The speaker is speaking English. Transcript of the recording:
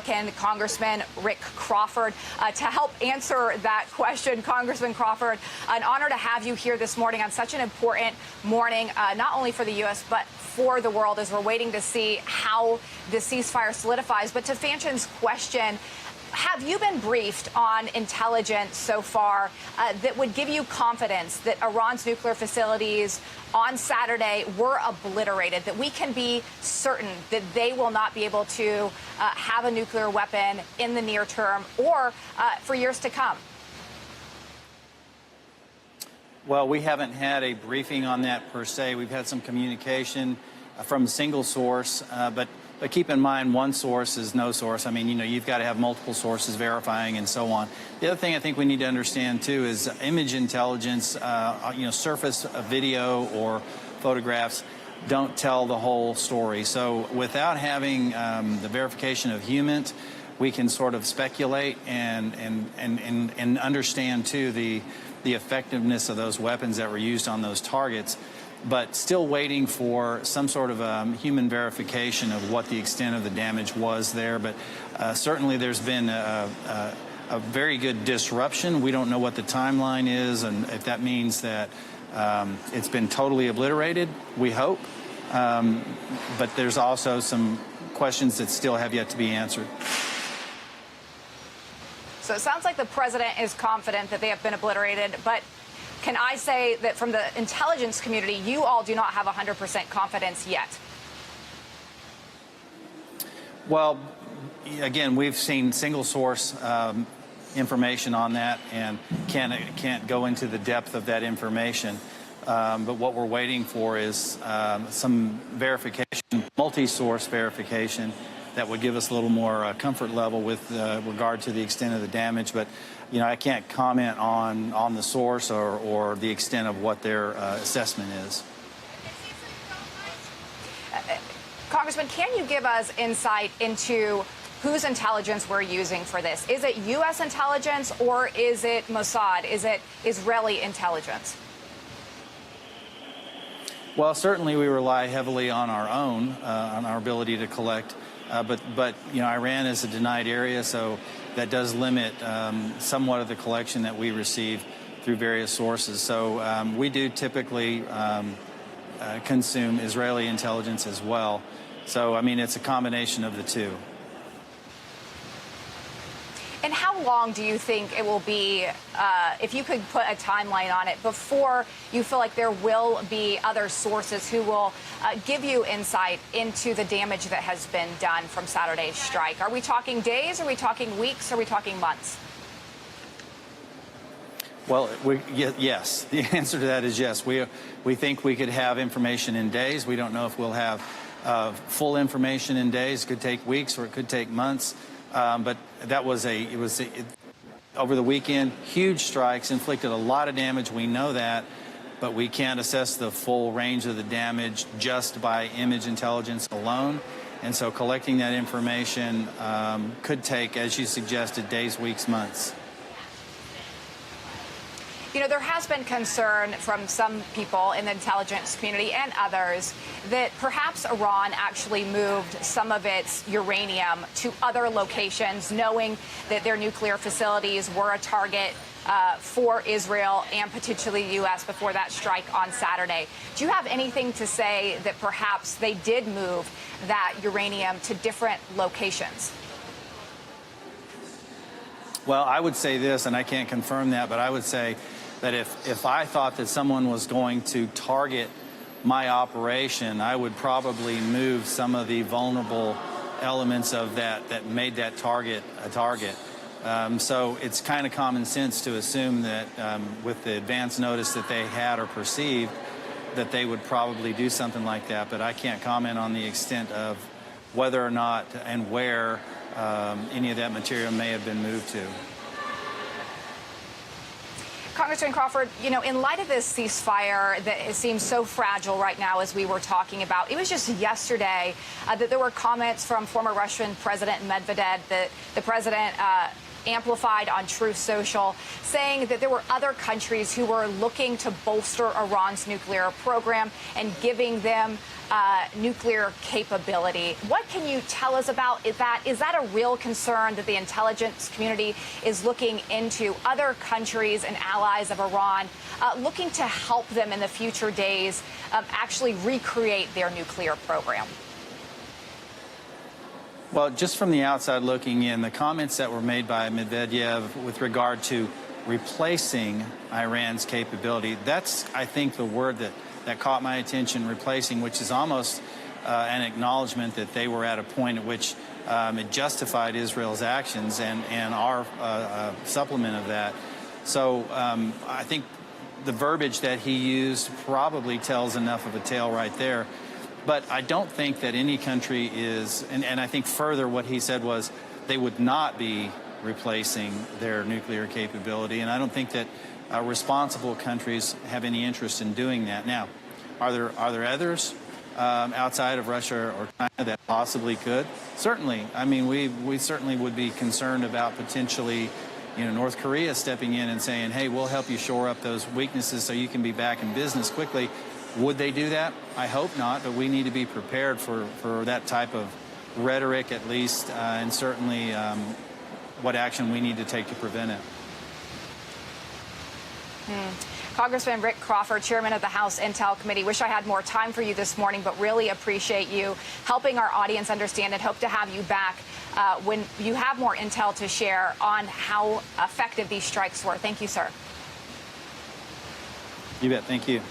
Congressman Rick Crawford. To help answer that question, Congressman Crawford, an honor to have you here this morning on such an important morning, not only for the U.S., but for the world, as we're waiting to see how the ceasefire solidifies. But to Fanchan's question, have you been briefed on intelligence so far that would give you confidence that Iran's nuclear facilities on Saturday were obliterated, that we can be certain that they will not be able to have a nuclear weapon in the near term or for years to come? Well, we haven't had a briefing on that per se. We've had some communication from a single source, but keep in mind, one source is no source. I mean, you've got to have multiple sources verifying and so on. The other thing I think we need to understand, too, is image intelligence, surface video or photographs don't tell the whole story. So without having the verification of humans, we can sort of speculate and understand, too, the effectiveness of those weapons that were used on those targets, but still waiting for some sort of human verification of what the extent of the damage was there. But certainly there's been a very good disruption. We don't know what the timeline is, and if that means that it's been totally obliterated, we hope. But there's also some questions that still have yet to be answered. So it sounds like the president is confident that they have been obliterated, but can I say that from the intelligence community, you all do not have 100% confidence yet? Well, again, we've seen single source information on that and can't go into the depth of that information. But what we're waiting for is some verification, multi-source verification, that would give us a little more comfort level with regard to the extent of the damage. But I can't comment on the source or the extent of what their assessment is. Congressman, can you give us insight into whose intelligence we're using for this? Is it U.S. intelligence or is it Mossad? Is it Israeli intelligence? Well, certainly we rely heavily on our own, on our ability to collect. But Iran is a denied area, so that does limit somewhat of the collection that we receive through various sources. So we do typically consume Israeli intelligence as well. So, I mean, it's a combination of the two. And how long do you think it will be, if you could put a timeline on it, before you feel like there will be other sources who will give you insight into the damage that has been done from Saturday's strike? Are we talking days? Are we talking weeks? Are we talking months? Well, yes. The answer to that is yes. We think we could have information in days. We don't know if we'll have full information in days. It could take weeks or it could take months. But that was over the weekend, huge strikes, inflicted a lot of damage. We know that, but we can't assess the full range of the damage just by image intelligence alone. And so collecting that information could take, as you suggested, days, weeks, months. There has been concern from some people in the intelligence community and others that perhaps Iran actually moved some of its uranium to other locations, knowing that their nuclear facilities were a target for Israel and potentially the U.S. before that strike on Saturday. Do you have anything to say that perhaps they did move that uranium to different locations? Well, I would say this, and I can't confirm that, but I would say that if I thought that someone was going to target my operation, I would probably move some of the vulnerable elements of that made that target a target. So it's kind of common sense to assume that with the advance notice that they had or perceived, that they would probably do something like that. But I can't comment on the extent of whether or not and where any of that material may have been moved to. Congressman Crawford, in light of this ceasefire that seems so fragile right now, as we were talking about, it was just yesterday that there were comments from former Russian President Medvedev that the president amplified on Truth Social, saying that there were other countries who were looking to bolster Iran's nuclear program and giving them nuclear capability. What can you tell us about that? Is that a real concern that the intelligence community is looking into other countries and allies of Iran, looking to help them in the future days actually recreate their nuclear program? Well, just from the outside looking in, the comments that were made by Medvedev with regard to replacing Iran's capability, that's, I think, the word that caught my attention, replacing, which is almost an acknowledgement that they were at a point at which it justified Israel's actions and our supplement of that. So I think the verbiage that he used probably tells enough of a tale right there. But I don't think that any country is, and I think further what he said was they would not be replacing their nuclear capability. And I don't think that responsible countries have any interest in doing that. Now, are there others outside of Russia or China that possibly could? Certainly. I mean, we certainly would be concerned about potentially, North Korea stepping in and saying, hey, we'll help you shore up those weaknesses so you can be back in business quickly. Would they do that? I hope not, but we need to be prepared for that type of rhetoric at least, and certainly what action we need to take to prevent it. Congressman Rick Crawford, chairman of the House Intel Committee. Wish I had more time for you this morning, but really appreciate you helping our audience understand and hope to have you back when you have more intel to share on how effective these strikes were. Thank you, sir. You bet. Thank you.